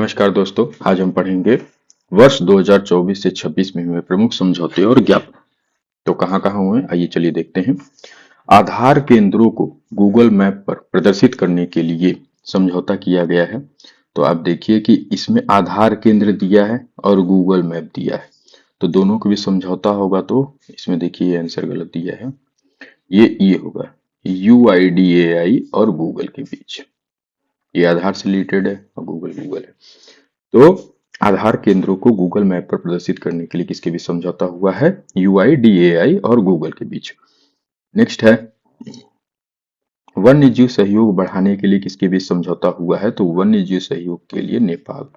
नमस्कार दोस्तों, आज हम पढ़ेंगे वर्ष 2024 से 26 में हुए प्रमुख समझौते और ज्ञापन। तो कहाँ कहाँ हुए, आइए चलिए देखते हैं। आधार केंद्रों को गूगल मैप पर प्रदर्शित करने के लिए समझौता किया गया है। तो आप देखिए कि इसमें आधार केंद्र दिया है और गूगल मैप दिया है, तो दोनों को भी समझौता होगा। तो इसमें देखिए आंसर गलत दिया है, ये होगा UIDAI और गूगल के बीच। ये आधार से रिलेटेड है और गूगल है। तो आधार केंद्रों को गूगल मैप पर प्रदर्शित करने के लिए किसके बीच समझौता हुआ है? UIDAI और गूगल के बीच। नेक्स्ट है वन्य जीव सहयोग बढ़ाने के लिए किसके बीच समझौता हुआ है? तो वन्य जीव सहयोग के लिए नेपाल।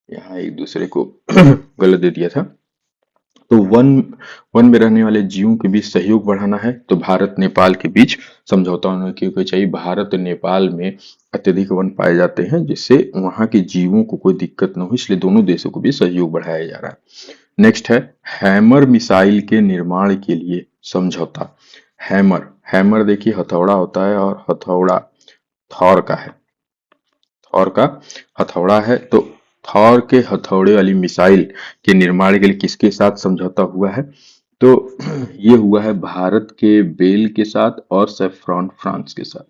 यहाँ एक दूसरे को गलत दे दिया था। तो वन वन में रहने वाले जीवों के बीच सहयोग बढ़ाना है, तो भारत नेपाल के बीच समझौता होना क्योंकि चाहिए। भारत और नेपाल में अत्यधिक वन पाए जाते हैं, जिससे वहां के जीवों को कोई दिक्कत न हो, इसलिए दोनों देशों को भी सहयोग बढ़ाया जा रहा है। नेक्स्ट है हैमर मिसाइल के निर्माण के लिए समझौता। हैमर हैमर देखिए हथौड़ा होता है, और हथौड़ा थॉर का है। थॉर का हथौड़ा है, तो थॉर के हथौड़े वाली मिसाइल के निर्माण के लिए किसके साथ समझौता हुआ है? तो ये हुआ है भारत के बेल के साथ और सेफ्रॉन फ्रांस के साथ।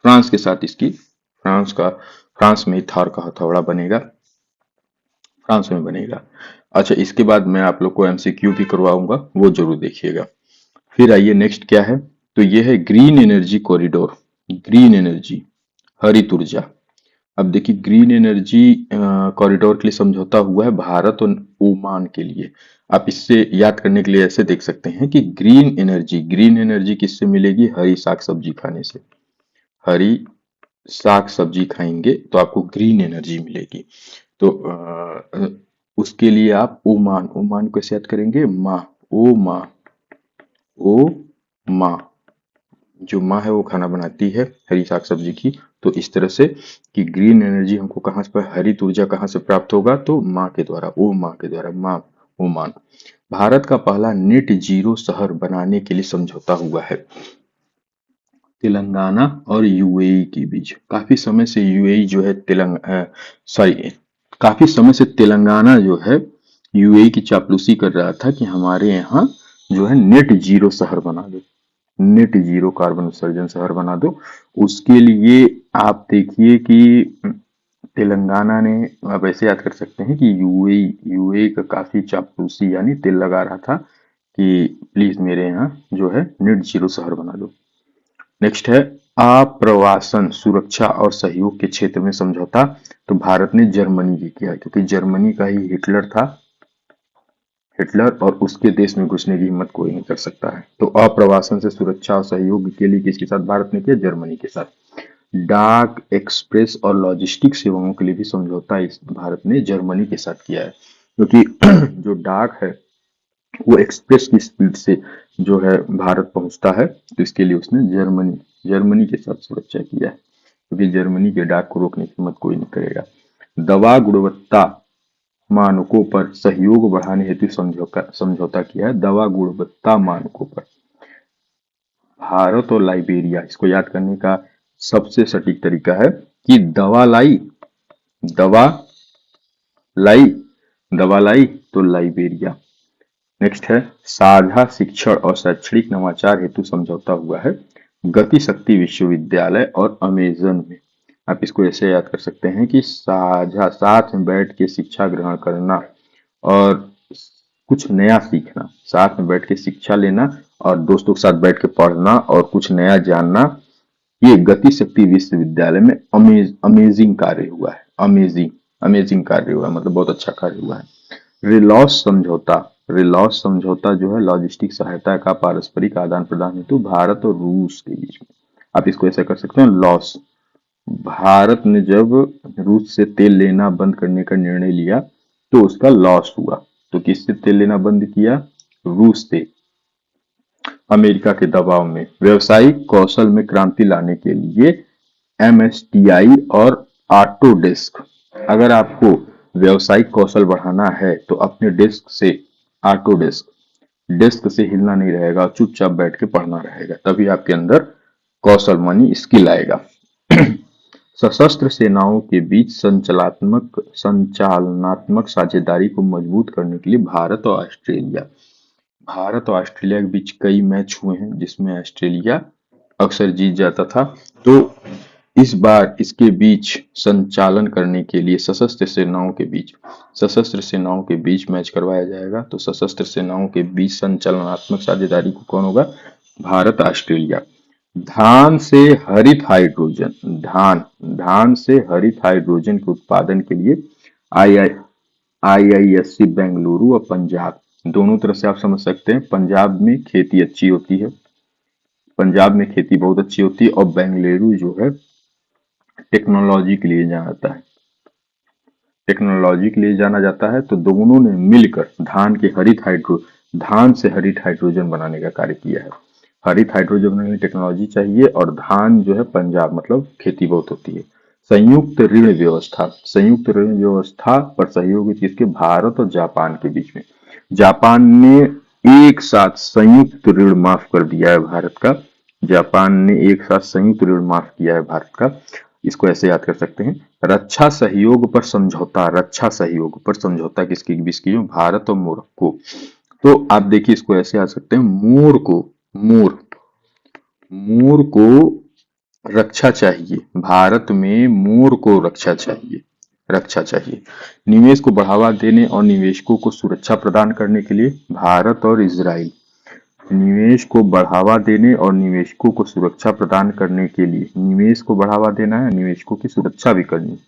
फ्रांस के साथ इसकी फ्रांस में थॉर का हथौड़ा बनेगा, फ्रांस में बनेगा। अच्छा, इसके बाद मैं आप लोग को MCQ भी करवाऊंगा, वो जरूर देखिएगा। फिर आइए नेक्स्ट क्या है? तो ये है green energy corridor. Green energy, हरित ऊर्जा। अब देखिए ग्रीन एनर्जी कॉरिडोर के लिए समझौता हुआ है भारत और ओमान के लिए। आप इससे याद करने के लिए ऐसे देख सकते हैं कि ग्रीन एनर्जी किससे मिलेगी? हरी साग सब्जी खाने से। हरी साग सब्जी खाएंगे तो आपको ग्रीन एनर्जी मिलेगी। तो उसके लिए आप ओमान ओमान को कैसे याद करेंगे? माँ, ओ माँ, जो माँ है वो खाना बनाती है हरी साग सब्जी की। तो इस तरह से कि ग्रीन एनर्जी हमको कहाँ से, हरित ऊर्जा कहाँ से प्राप्त होगा? तो माँ के द्वारा, ओ माँ के द्वारा, माँ ओमान। भारत का पहला नेट जीरो शहर बनाने के लिए समझौता हुआ है तेलंगाना और UAE के बीच। काफी समय से UAE जो है काफी समय से तेलंगाना जो है UAE की चापलूसी कर रहा था कि हमारे यहाँ जो है नेट जीरो शहर बना दो, नेट जीरो कार्बन उत्सर्जन शहर बना दो। उसके लिए आप देखिए कि तेलंगाना ने, आप ऐसे याद कर सकते हैं कि यूएई का काफी चापलूसी यानी तेल लगा रहा था कि प्लीज मेरे यहाँ जो है नेट जीरो शहर बना दो। नेक्स्ट है आप्रवासन सुरक्षा और सहयोग के क्षेत्र में समझौता। तो भारत ने जर्मनी की किया, क्योंकि जर्मनी का ही हिटलर था, हिटलर, और उसके देश में घुसने की हिम्मत कोई नहीं कर सकता है। तो अप्रवासन से सुरक्षा और सहयोग के लिए किसके साथ भारत ने किया? जर्मनी के साथ। डाक, एक्सप्रेस और लॉजिस्टिक सेवाओं के लिए भी समझौता इस भारत ने जर्मनी के साथ किया है, क्योंकि जो डाक है वो एक्सप्रेस की स्पीड से जो है भारत पहुंचता है, तो इसके लिए उसने जर्मनी के साथ सुरक्षा किया है, क्योंकि जर्मनी के डाक को रोकने की हिम्मत कोई नहीं करेगा। दवा गुणवत्ता मानकों पर सहयोग बढ़ाने हेतु समझौता किया है। दवा गुणवत्ता मानकों पर भारत और लाइबेरिया, इसको याद करने का सबसे सटीक तरीका है कि दवा लाई दवा लाई तो लाइबेरिया। नेक्स्ट है साझा शिक्षण और शैक्षणिक नवाचार हेतु समझौता हुआ है गति शक्ति विश्वविद्यालय और अमेजन में। आप इसको ऐसे याद कर सकते हैं कि साझा, साथ में बैठ के शिक्षा ग्रहण करना और कुछ नया सीखना, साथ में बैठ के शिक्षा लेना और दोस्तों के साथ बैठ के पढ़ना और कुछ नया जानना, ये गति शक्ति विश्वविद्यालय में अमेजिंग कार्य हुआ है। अमेजिंग कार्य हुआ है, मतलब बहुत अच्छा कार्य हुआ है। रिलॉस समझौता जो है लॉजिस्टिक सहायता का पारस्परिक आदान प्रदान हेतु भारत और रूस के बीच में। आप इसको ऐसा कर सकते हैं लॉस। भारत ने जब रूस से तेल लेना बंद करने का निर्णय लिया तो उसका लॉस हुआ। तो किससे तेल लेना बंद किया? रूस से। अमेरिका के दबाव में व्यवसायिक कौशल में क्रांति लाने के लिए MSTI और ऑटोडेस्क। अगर आपको व्यवसायिक कौशल बढ़ाना है तो अपने डेस्क से हिलना नहीं रहेगा, चुपचाप बैठ के पढ़ना रहेगा, तभी आपके अंदर कौशल मानी स्किल आएगा। सशस्त्र सेनाओं के बीच संचालनात्मक साझेदारी को मजबूत करने के लिए भारत और ऑस्ट्रेलिया के बीच कई मैच हुए हैं जिसमें ऑस्ट्रेलिया अक्सर जीत जाता था। तो इस बार इसके बीच संचालन करने के लिए सशस्त्र सेनाओं के बीच मैच करवाया जाएगा। तो सशस्त्र सेनाओं के बीच संचालनात्मक साझेदारी को कौन होगा? भारत ऑस्ट्रेलिया। धान से हरित हाइड्रोजन के उत्पादन के लिए आई आईआईएससी बेंगलुरु और पंजाब, दोनों तरह से आप समझ सकते हैं। पंजाब में खेती अच्छी होती है, पंजाब में खेती बहुत अच्छी होती है, और बेंगलुरु जो है टेक्नोलॉजी के लिए जाना जाता है। तो दोनों ने मिलकर धान से हरित हाइड्रोजन बनाने का कार्य किया है। हरित हाइड्रोजन बनाने के लिए टेक्नोलॉजी चाहिए, और धान जो है पंजाब मतलब खेती बहुत होती है। संयुक्त ऋण व्यवस्था पर सहयोग हुई थी इसके भारत और जापान के बीच में। जापान ने एक साथ संयुक्त ऋण माफ कर दिया है भारत का। जापान ने एक साथ संयुक्त ऋण माफ किया है भारत का। इसको ऐसे याद कर सकते हैं। रक्षा सहयोग पर समझौता किसके बीच की? भारत और मोरक्को। तो आप देखिए इसको ऐसे याद सकते हैं। मोर को रक्षा चाहिए, भारत में मोर को रक्षा चाहिए। निवेश को बढ़ावा देने और निवेशकों को सुरक्षा प्रदान करने के लिए भारत और इजराइल। निवेश को बढ़ावा देने और निवेशकों को सुरक्षा प्रदान करने के लिए निवेश को बढ़ावा देना है, निवेशकों की सुरक्षा भी करनी है।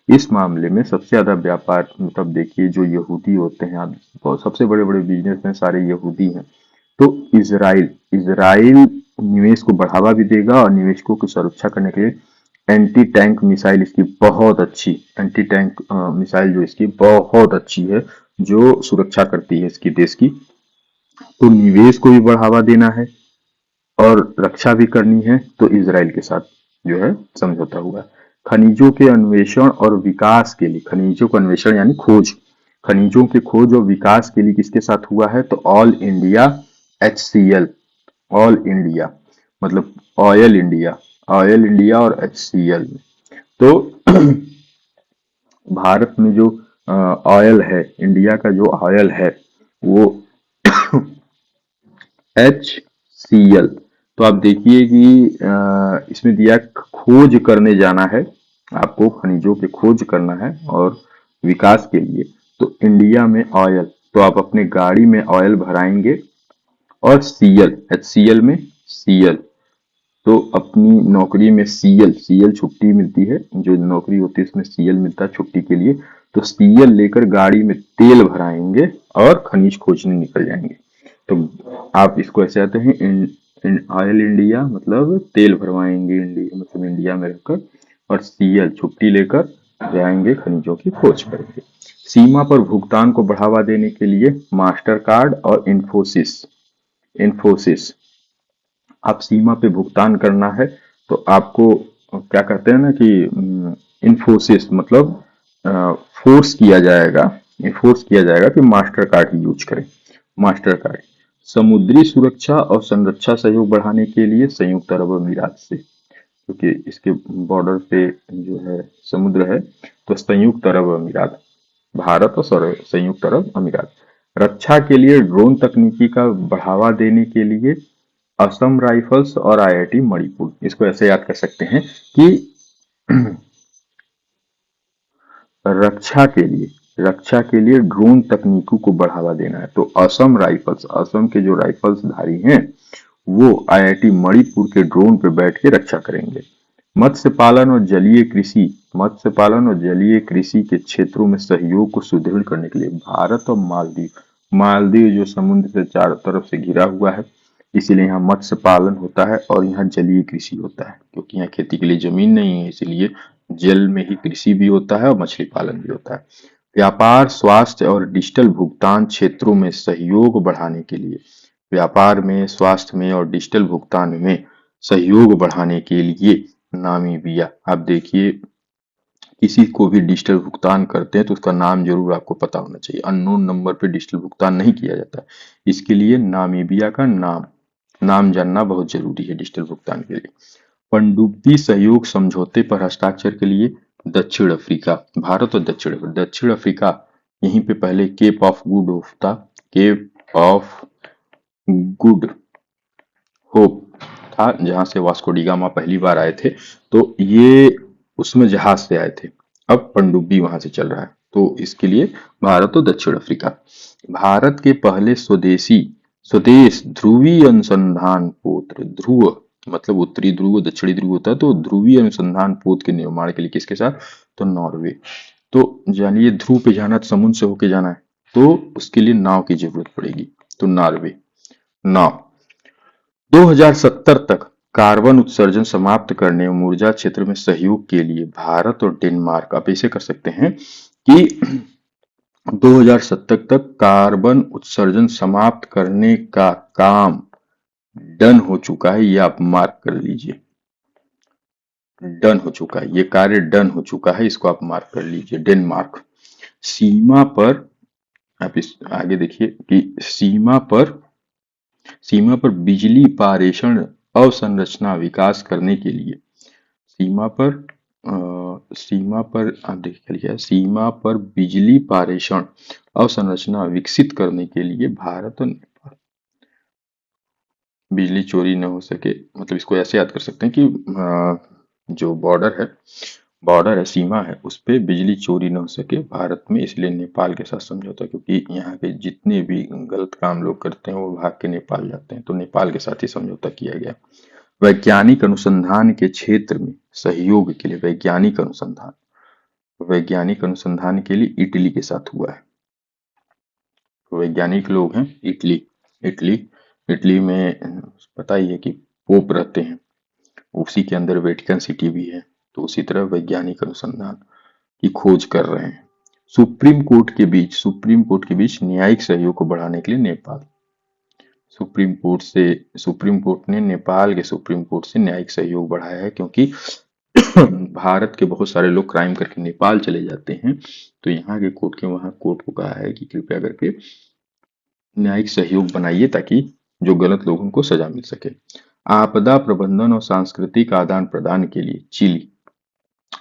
इस मामले में सबसे ज्यादा व्यापार मतलब देखिए जो यहूदी होते हैं, आप सबसे बड़े बड़े बिजनेसमैन सारे यहूदी हैं। तो इजराइल निवेश को बढ़ावा भी देगा और निवेशकों की सुरक्षा करने के लिए एंटी टैंक मिसाइल इसकी बहुत अच्छी मिसाइल जो इसकी बहुत अच्छी है, जो सुरक्षा करती है इसकी देश की। तो निवेश को भी बढ़ावा देना है और रक्षा भी करनी है, तो इजराइल के साथ जो है समझौता हुआ। खनिजों के अन्वेषण और विकास के लिए, खनिजों का अन्वेषण यानी खोज, खनिजों के खोज और विकास के लिए किसके साथ हुआ है? तो all India HCL, all India मतलब ऑयल इंडिया और HCL। तो भारत में जो ऑयल है, इंडिया का जो ऑयल है वो HCL। तो आप देखिए कि इसमें दिया खोज करने जाना है, आपको खनिजों की खोज करना है और विकास के लिए। तो इंडिया में ऑयल, तो आप अपने गाड़ी में ऑयल भराएंगे, और HCL में CL, तो अपनी नौकरी में CL छुट्टी मिलती है, जो नौकरी होती है उसमें CL मिलता है छुट्टी के लिए। तो CL लेकर गाड़ी में तेल भराएंगे और खनिज खोजने निकल जाएंगे। तो आप इसको ऐसे आते हैं, ऑयल इंडिया मतलब तेल भरवाएंगे इंडिया मतलब इंडिया में रहकर, और CL छुट्टी लेकर जाएंगे खनिजों की खोज करेंगे। सीमा पर भुगतान को बढ़ावा देने के लिए मास्टर कार्ड और इन्फोसिस। आप सीमा पे भुगतान करना है तो आपको क्या कहते हैं ना कि इन्फोसिस मतलब फोर्स किया जाएगा कि मास्टर कार्ड ही यूज करें। Master card. समुद्री सुरक्षा और संरक्षा सहयोग बढ़ाने के लिए संयुक्त अरब अमीरात से, क्योंकि इसके बॉर्डर पे जो है समुद्र है, तो संयुक्त अरब अमीरात, भारत और संयुक्त अरब अमीरात। रक्षा के लिए ड्रोन तकनीकी का बढ़ावा देने के लिए असम राइफल्स और IIT मणिपुर। इसको ऐसे याद कर सकते हैं कि रक्षा के लिए ड्रोन तकनीकों को बढ़ावा देना है। तो असम के जो राइफल्स धारी हैं वो IIT मणिपुर के ड्रोन पे बैठ के रक्षा करेंगे। मत्स्य पालन और जलीय कृषि के क्षेत्रों में सहयोग को सुदृढ़ करने के लिए भारत और मालदीव जो समुद्र से चारों तरफ से घिरा हुआ है, इसीलिए यहाँ मत्स्य पालन होता है और यहाँ जलीय कृषि होता है, क्योंकि यहाँ खेती के लिए जमीन नहीं है, इसीलिए जल में ही कृषि भी होता है और मछली पालन भी होता है। व्यापार, स्वास्थ्य और डिजिटल भुगतान क्षेत्रों में सहयोग बढ़ाने के लिए, व्यापार में, स्वास्थ्य में और डिजिटल भुगतान में सहयोग बढ़ाने के लिए नामीबिया। आप देखिए किसी को भी डिजिटल भुगतान करते हैं तो उसका नाम जरूर आपको पता होना चाहिए। अननोन नंबर पे डिजिटल भुगतान नहीं किया जाता। इसके लिए नामीबिया का नाम जानना बहुत जरूरी है डिजिटल भुगतान के लिए। पनडुब्बी सहयोग समझौते पर हस्ताक्षर के लिए दक्षिण अफ्रीका, भारत और दक्षिण अफ्रीका, यहीं पे पहले केप ऑफ गुड होप था, केप ऑफ गुड होप था, जहां से वास्को डी गामा पहली बार आए थे। तो ये उसमें जहाज से आए थे, अब पनडुब्बी वहां से चल रहा है। तो इसके लिए भारत और दक्षिण अफ्रीका। भारत के पहले स्वदेश ध्रुवीय अनुसंधान पोत, ध्रुव मतलब उत्तरी ध्रुव दक्षिणी ध्रुव होता है, तो ध्रुवीय अनुसंधान पोत के निर्माण के लिए किसके साथ, तो नॉर्वे। तो जानिए ध्रुव पे जाना तो समुद्र से होके जाना है, तो उसके लिए नाव की जरूरत पड़ेगी, तो नॉर्वे नाव। 2070 तक कार्बन उत्सर्जन समाप्त करने एवं ऊर्जा क्षेत्र में सहयोग के लिए भारत और डेनमार्क, आप ऐसे कर सकते हैं कि 2070 तक कार्बन उत्सर्जन समाप्त करने का काम डन हो चुका है, ये आप मार्क कर लीजिए, डन हो चुका है, ये कार्य डन हो चुका है, इसको आप मार्क कर लीजिए। डेनमार्क सीमा पर, आप इस आगे देखिए कि सीमा पर बिजली पारेषण अवसंरचना विकास करने के लिए सीमा पर आप देखिए लिखा है, सीमा पर बिजली पारेषण अवसंरचना विकसित करने के लिए भारत और नेपाल, बिजली चोरी न हो सके, मतलब इसको ऐसे याद कर सकते हैं कि जो बॉर्डर है, सीमा है, उस पे बिजली चोरी न हो सके भारत में, इसलिए नेपाल के साथ समझौता, क्योंकि यहाँ के जितने भी गलत काम लोग करते हैं वो भाग के नेपाल जाते हैं, तो नेपाल के साथ ही समझौता किया गया। वैज्ञानिक अनुसंधान के क्षेत्र में सहयोग के लिए वैज्ञानिक अनुसंधान के लिए इटली के साथ हुआ है। वैज्ञानिक लोग हैं इटली में पता ही है कि पोप रहते हैं, उसी के अंदर वेटिकन सिटी भी है, तो उसी तरह वैज्ञानिक अनुसंधान की खोज कर रहे हैं। सुप्रीम कोर्ट के बीच न्यायिक सहयोग को बढ़ाने के लिए नेपाल, सुप्रीम कोर्ट ने नेपाल के सुप्रीम कोर्ट से न्यायिक सहयोग बढ़ाया है, क्योंकि भारत के बहुत सारे लोग क्राइम करके नेपाल चले जाते हैं, तो यहाँ के वहां कोर्ट को कहा है कि कृपया करके न्यायिक सहयोग बनाइए, ताकि जो गलत लोगों को सजा मिल सके। आपदा प्रबंधन और सांस्कृतिक आदान प्रदान के लिए चिली,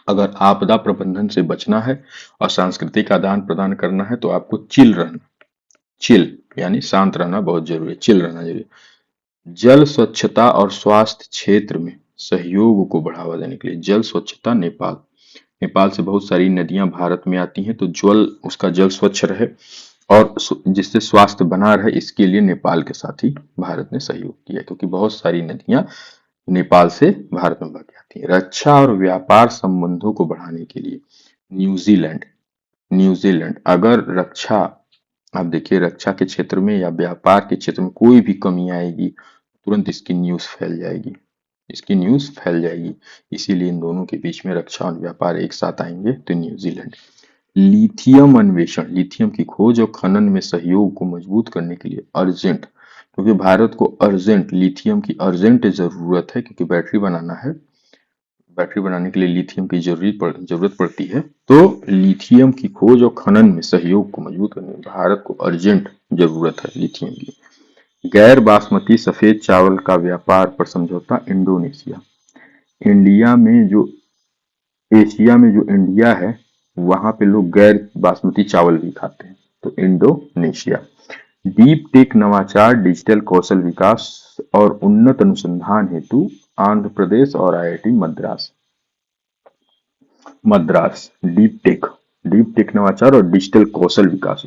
अगर आपदा प्रबंधन से बचना है और सांस्कृतिक आदान प्रदान करना है तो आपको चिल यानी शांत रहना बहुत जरूरी है, चिल रहना जरूरी है। जल स्वच्छता और स्वास्थ्य क्षेत्र में सहयोग को बढ़ावा देने के लिए, जल स्वच्छता, नेपाल से बहुत सारी नदियां भारत में आती हैं, तो उसका जल स्वच्छ रहे और जिससे स्वास्थ्य बना रहे, इसके लिए नेपाल के साथ ही भारत ने सहयोग किया, क्योंकि बहुत सारी नदियां नेपाल से भारत में बह के आती है। रक्षा और व्यापार संबंधों को बढ़ाने के लिए न्यूजीलैंड, अगर आप देखिए रक्षा के क्षेत्र में या व्यापार के क्षेत्र में कोई भी कमी आएगी, तुरंत इसकी न्यूज फैल जाएगी, इसीलिए इन दोनों के बीच में रक्षा और व्यापार एक साथ आएंगे, तो न्यूजीलैंड। लिथियम अन्वेषण, लिथियम की खोज और खनन में सहयोग को मजबूत करने के लिए अर्जेंट, क्योंकि भारत को लिथियम की अर्जेंट जरूरत है, क्योंकि बैटरी बनाने के लिए लिथियम की जरूरत पड़ती है, तो लिथियम की खोज और खनन में सहयोग को मजबूत करने में भारत को अर्जेंट जरूरत है लिथियम की। गैर बासमती सफेद चावल का व्यापार पर समझौता इंडोनेशिया, एशिया में जो इंडिया है वहां पे लोग गैर बासमती चावल भी खाते हैं, तो इंडोनेशिया। डीप टेक नवाचार, डिजिटल कौशल विकास और उन्नत अनुसंधान हेतु आंध्र प्रदेश और आईआईटी मद्रास डीप टेक नवाचार और डिजिटल कौशल विकास।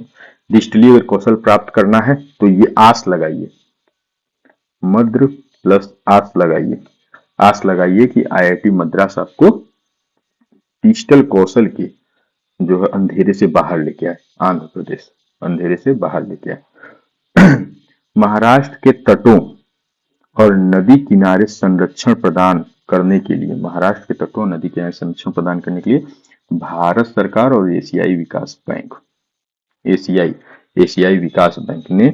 डिजिटली अगर कौशल प्राप्त करना है तो ये आस लगाइए, मद्र प्लस आस लगाइए कि आईआईटी मद्रास आपको डिजिटल कौशल के जो है अंधेरे से बाहर लेके आए, आंध्र प्रदेश अंधेरे से बाहर लेके आए। महाराष्ट्र के तटों और नदी किनारे संरक्षण प्रदान करने के लिए, भारत सरकार और एशियाई विकास बैंक ने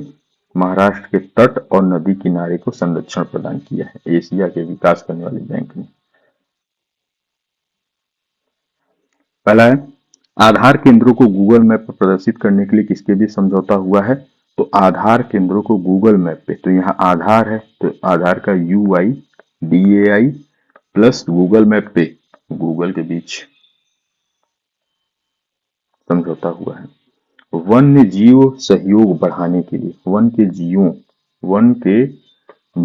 महाराष्ट्र के तट और नदी किनारे को संरक्षण प्रदान किया है, एशिया के विकास करने वाले बैंक ने। पहला है आधार केंद्रों को गूगल मैप पर प्रदर्शित करने के लिए किसके बीच समझौता हुआ है, तो आधार केंद्रों को गूगल मैप पे, तो यहाँ आधार है तो आधार का UIDAI प्लस गूगल मैप पे गूगल के बीच समझौता हुआ है। वन्य जीव सहयोग बढ़ाने के लिए वन के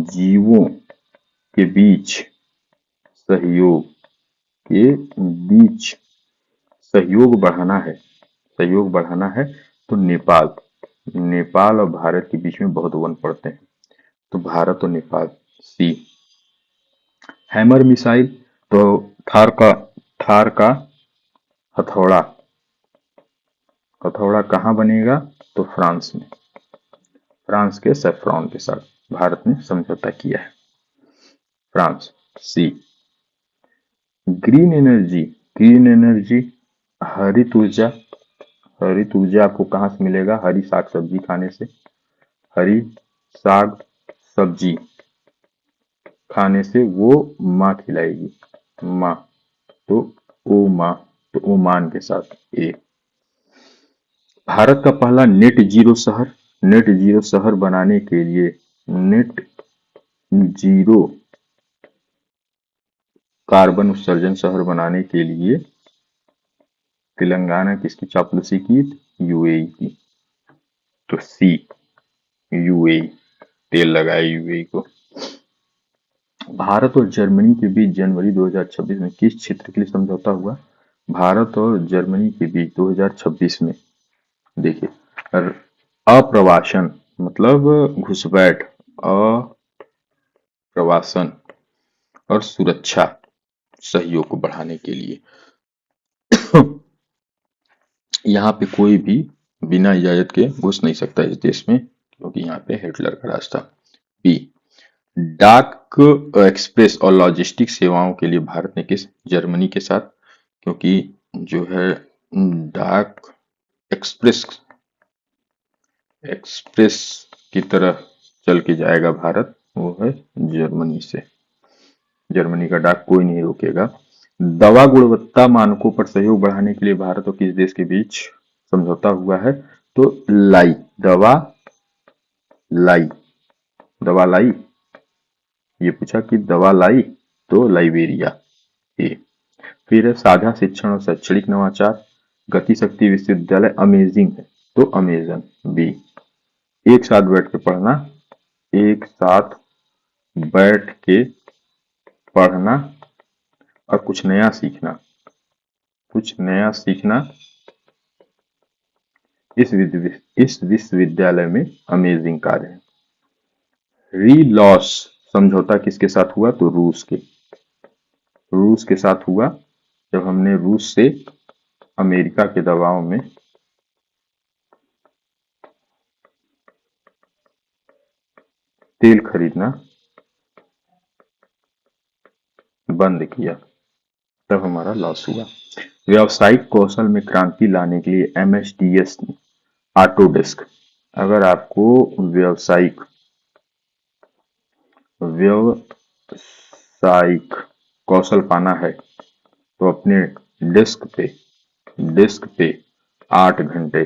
जीवों के बीच सहयोग के बीच सहयोग बढ़ाना है। तो नेपाल और भारत के बीच में बहुत वन पड़ते हैं, तो भारत और नेपाल। सी हैमर मिसाइल, तो थार का हथौड़ा हथौड़ा कहाँ बनेगा? तो फ्रांस में, फ्रांस के सैफ्रॉन के साथ भारत ने समझौता किया है। फ्रांस। सी ग्रीन एनर्जी हरित ऊर्जा आपको कहाँ से मिलेगा? हरी साग सब्जी खाने से। हरी साग सब्जी खाने से वो माँ खिलाएगी, माँ। तो ओमान के साथ। ए भारत का पहला नेट जीरो शहर बनाने के लिए नेट जीरो कार्बन उत्सर्जन शहर बनाने के लिए तेलंगाना किसकी चापलूसी की? यूएई की। तो सी यूएई, तेल लगाए यूएई को। भारत और जर्मनी के बीच जनवरी 2026 में किस क्षेत्र के लिए समझौता हुआ? भारत और जर्मनी के बीच 2026 में, देखिए, अप्रवासन मतलब घुसपैठ, अप्रवासन और सुरक्षा सहयोग को बढ़ाने के लिए। यहाँ पे कोई भी बिना इजाजत के घुस नहीं सकता इस देश में, क्योंकि यहाँ पे हिटलर का राज था। बी डाक एक्सप्रेस और लॉजिस्टिक सेवाओं के लिए भारत ने किस? जर्मनी के साथ, क्योंकि जो है डाक एक्सप्रेस एक्सप्रेस की तरह चल के जाएगा भारत, वो है जर्मनी से। जर्मनी का डाक कोई नहीं रोकेगा। दवा गुणवत्ता मानकों पर सहयोग बढ़ाने के लिए भारत और किस देश के बीच समझौता हुआ है? तो लाई दवा लाई, ये पूछा कि दवा लाई, तो लाइबेरिया। ए फिर है साझा शिक्षण और शैक्षणिक नवाचार, गति शक्ति विश्वविद्यालय अमेजिंग है, तो अमेजन। बी एक साथ बैठ के पढ़ना, एक साथ बैठ के पढ़ना और कुछ नया सीखना इस विश्वविद्यालय में अमेजिंग कार्य है। रीलॉस समझौता किसके साथ हुआ? तो रूस के साथ हुआ, जब हमने रूस से अमेरिका के दबाव में तेल खरीदना बंद किया, तब हमारा लॉस हुआ। व्यावसायिक कौशल में क्रांति लाने के लिए एमएसडीएस ने ऑटोडेस्क, अगर आपको व्यावसायिक कौशल पाना है तो अपने डेस्क पे 8 घंटे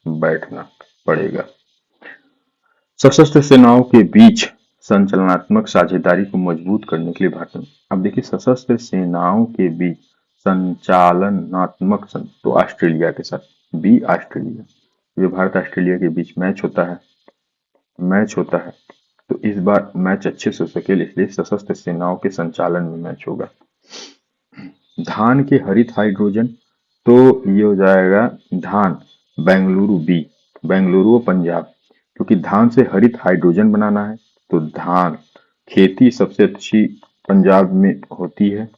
बैठना पड़ेगा। सशस्त्र सेनाओं के बीच संचालनात्मक साझेदारी को मजबूत करने के लिए भारत, अब देखिए, सशस्त्र सेनाओं के बीच संचालनात्मक तो ऑस्ट्रेलिया के साथ। बी ऑस्ट्रेलिया, जो भारत ऑस्ट्रेलिया के बीच मैच होता है, तो इस बार मैच अच्छे से हो सके इसलिए सशस्त्र सेनाओं के संचालन में मैच होगा। धान के हरित हाइड्रोजन, तो ये हो जाएगा धान, बेंगलुरु और पंजाब, क्योंकि धान से हरित हाइड्रोजन बनाना है, तो धान खेती सबसे अच्छी पंजाब में होती है।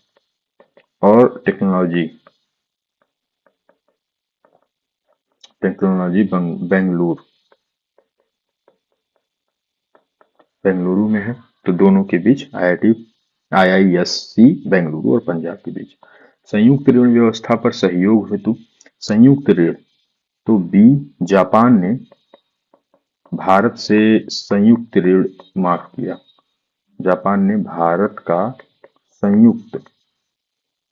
और टेक्नोलॉजी बेंगलुरु में है, तो दोनों के बीच आईआईएससी बेंगलुरु और पंजाब के बीच। संयुक्त ऋण व्यवस्था पर सहयोग हेतु संयुक्त ऋण, तो बी जापान ने भारत से संयुक्त ऋण माफ किया। जापान ने भारत का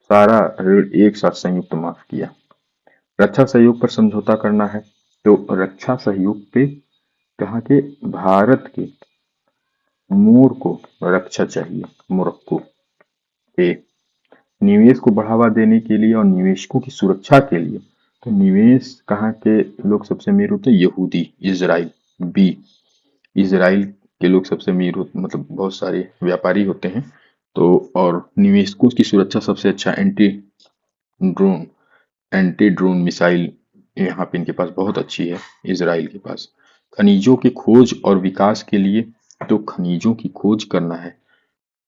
सारा ऋण एक साथ संयुक्त माफ किया। रक्षा सहयोग पर समझौता करना है, तो रक्षा सहयोग पे कहा के भारत के मोर को रक्षा चाहिए, मोरक्को। ए, निवेश को बढ़ावा देने के लिए और निवेशकों की सुरक्षा के लिए, तो निवेश कहाँ के लोग सबसे अमीर होते हैं? यहूदी, इजराइल। बी, इजराइल के लोग सबसे अमीर होते, मतलब बहुत सारे व्यापारी होते हैं। तो और निवेशकों की सुरक्षा सबसे अच्छा ड्रोन एंटी ड्रोन मिसाइल यहाँ पे इनके पास बहुत अच्छी है, इजराइल के पास। खनिजों की खोज और विकास के लिए, तो खनिजों की खोज करना है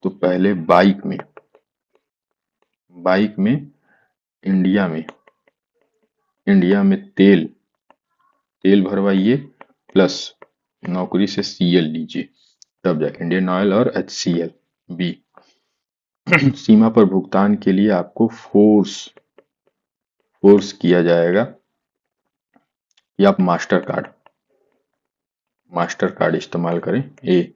तो पहले बाइक में इंडिया में इंडिया में तेल तेल भरवाइए, प्लस नौकरी से सीएल लीजिए, तब जाके इंडियन ऑयल और HCL। बी, सीमा पर भुगतान के लिए आपको फोर्स किया जाएगा कि आप मास्टर कार्ड इस्तेमाल करें। ए,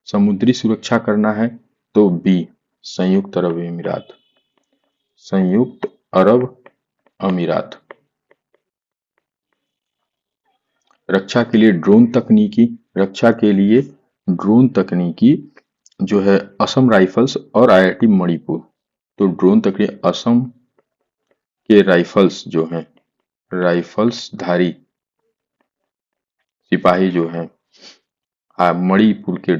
समुद्री सुरक्षा करना है तो बी, संयुक्त अरब अमीरात। रक्षा के लिए ड्रोन तकनीकी जो है असम राइफल्स और IIT मणिपुर। तो ड्रोन तकनीक असम के राइफल्स जो हैं, राइफल्सधारी सिपाही जो हैं, मणिपुर के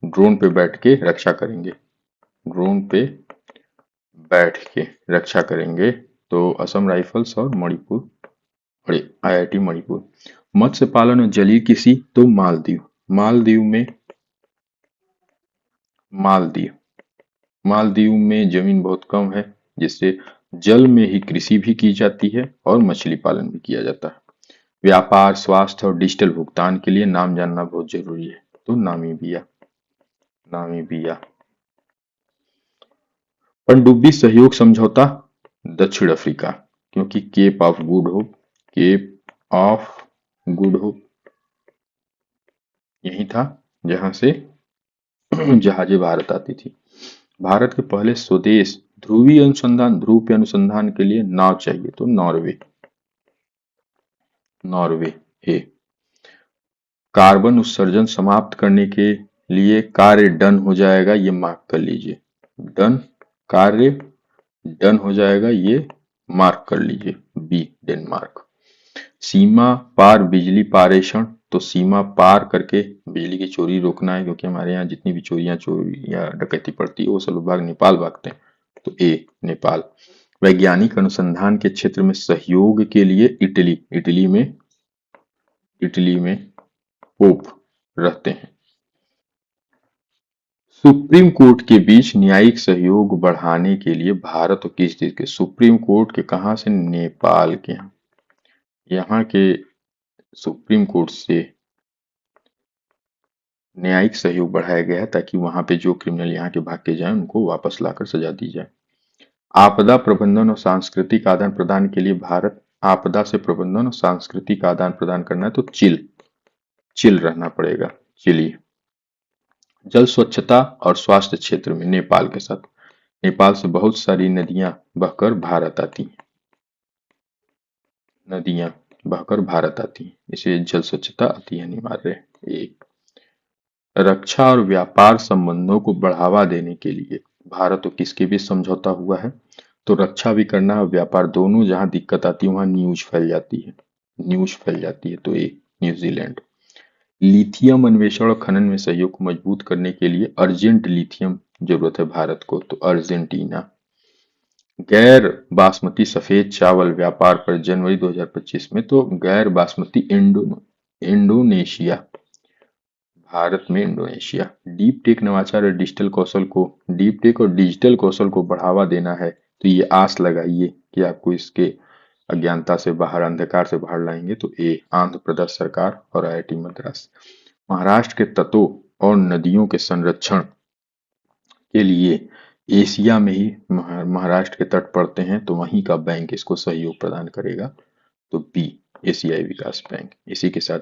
ड्रोन पे बैठ के रक्षा करेंगे, ड्रोन पे बैठ के रक्षा करेंगे। तो असम राइफल्स और IIT मणिपुर। मत्स्य पालन और जलीय कृषि, तो मालदीव मालदीव में जमीन बहुत कम है, जिससे जल में ही कृषि भी की जाती है और मछली पालन भी किया जाता है। व्यापार, स्वास्थ्य और डिजिटल भुगतान के लिए नाम जानना बहुत जरूरी है, तो नामीबिया। पनडुब्बी सहयोग समझौता, दक्षिण अफ्रीका, क्योंकि केप ऑफ गुड होप यही था जहां से जहाजें भारत आती थी। भारत के पहले स्वदेश ध्रुव पे अनुसंधान के लिए नाव चाहिए, तो नॉर्वे। ए, कार्बन उत्सर्जन समाप्त करने के लिए कार्य डन हो जाएगा, ये मार्क कर लीजिए। कार्य डन हो जाएगा, ये मार्क कर लीजिए। B, Denmark. सीमा पार बिजली पारेषण, तो सीमा पार करके बिजली की चोरी रोकना है, क्योंकि हमारे यहाँ जितनी भी चोरी या डकैती पड़ती है वो सब भाग नेपाल भागते हैं। तो ए, नेपाल। वैज्ञानिक अनुसंधान के क्षेत्र में सहयोग के लिए इटली में पोप रहते हैं। सुप्रीम कोर्ट के बीच न्यायिक सहयोग बढ़ाने के लिए भारत और किस देश के? सुप्रीम कोर्ट के कहा से? नेपाल के यहाँ के सुप्रीम कोर्ट से न्यायिक सहयोग बढ़ाया गया है, ताकि वहां पे जो क्रिमिनल यहाँ के भाग के जाए उनको वापस लाकर सजा दी जाए। आपदा प्रबंधन और सांस्कृतिक आदान प्रदान के लिए भारत, आपदा से प्रबंधन और सांस्कृतिक आदान प्रदान करना है तो चिल रहना पड़ेगा, चिली। जल स्वच्छता और स्वास्थ्य क्षेत्र में नेपाल के साथ, नेपाल से बहुत सारी नदियां बहकर भारत आती हैं, इसलिए जल स्वच्छता अति अनिवार्य है। एक, रक्षा और व्यापार संबंधों को बढ़ावा देने के लिए भारत और किसके बीच समझौता हुआ है? तो रक्षा भी करना और व्यापार दोनों, जहां दिक्कत आती है वहां न्यूज फैल जाती है। तो एक, न्यूजीलैंड। लिथियम अन्वेषण और खनन में सहयोग को मजबूत करने के लिए अर्जेंट लिथियम जरूरत है भारत को, तो अर्जेंटीना। गैर बासमती सफेद चावल व्यापार पर जनवरी 2025 में, तो गैर बासमती इंडोनेशिया, भारत में इंडोनेशिया। डीप टेक नवाचार और डिजिटल कौशल को बढ़ावा देना है, तो ये आस लगाइए कि आपको इसके अज्ञानता से बाहर, अंधकार से बाहर लाएंगे। तो ए, आंध्र प्रदेश सरकार और IIT मद्रास। महाराष्ट्र के तटों और नदियों के संरक्षण के लिए एशिया में ही महाराष्ट्र के तट पड़ते हैं, तो वहीं का बैंक इसको सहयोग प्रदान करेगा, तो बी, एशियाई विकास बैंक। इसी के साथ